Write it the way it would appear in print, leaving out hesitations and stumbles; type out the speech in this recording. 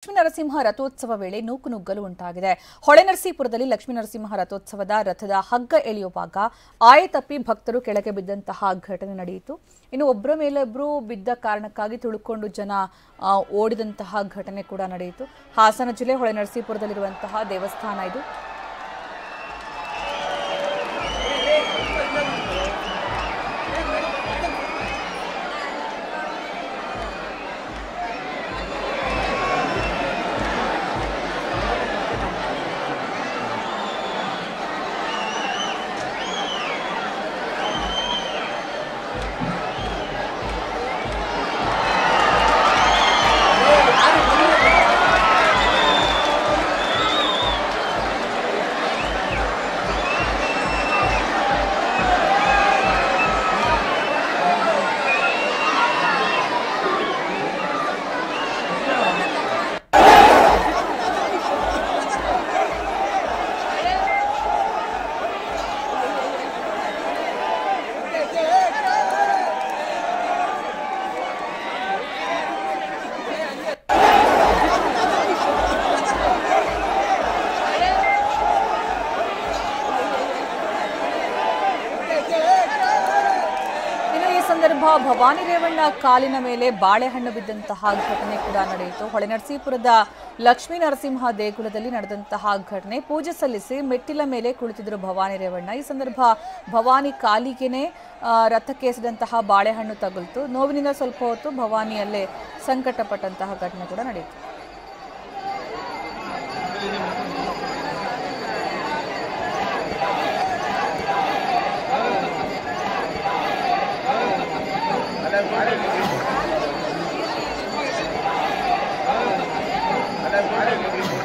ಲಕ್ಷ್ಮೀನರಸಿಂಹ ರಥೋತ್ಸವ ವೇಳೆ ನೂಕುನುಗ್ಗಲು ಉಂಟಾಗಿದೆ. ಹೊಳೆನರಸೀಪುರದಲ್ಲಿ ಲಕ್ಷ್ಮೀನರಸಿಂಹ ರಥೋತ್ಸವದ ರಥದ ಹಗ್ಗ ಎಳೆಯುವಾಗ ಆಯತಪ್ಪಿ ಭಕ್ತರು ಕೆಳಗೆ ಬಿದ್ದಂತಹ ಘಟನೆ ನಡೆಯಿತು. ಇನ್ನು ಒಬ್ಬರ ಮೇಲೆ ಒಬ್ಬರು ಬಿದ್ದ ಕಾರಣಕ್ಕಾಗಿ ತುಳುಕೊಂಡು ಜನ ಓಡಿದಂತಹ ಘಟನೆ ಕೂಡ ನಡೆಯಿತು. ಹಾಸನ ಜಿಲ್ಲೆ ಹೊಳೆನರಸೀಪುರದಲ್ಲಿರುವಂತಹ ದೇವಸ್ಥಾನ ಇದು. ಸಂದರ್ಭ ಭವಾನಿ ರೇವಣ್ಣ ಕಾಲಿನ ಮೇಲೆ ಬಾಳೆಹಣ್ಣು ಬಿದ್ದಂತಹ ಘಟನೆ ಕೂಡ ನಡೆಯಿತು. ಹೊಳೆನರಸೀಪುರದ ಲಕ್ಷ್ಮೀ ನರಸಿಂಹ ದೇಗುಲದಲ್ಲಿ ನಡೆದಂತಹ ಘಟನೆ. ಪೂಜೆ ಸಲ್ಲಿಸಿ ಮೆಟ್ಟಿಲ ಮೇಲೆ ಕುಳಿತಿದ್ರು ಭವಾನಿ ರೇವಣ್ಣ. ಈ ಸಂದರ್ಭ ಭವಾನಿ ಕಾಲಿಗೆನೆ ರಥಕ್ಕೆ ಎಸೆದಂತಹ ಬಾಳೆಹಣ್ಣು ತಗುಲಿತು. ನೋವಿನಿಂದ ಸ್ವಲ್ಪ ಹೊತ್ತು ಭವಾನಿಯಲ್ಲೇ ಸಂಕಟಪಟ್ಟಂತಹ ಘಟನೆ ಕೂಡ ನಡೆಯಿತು. Ada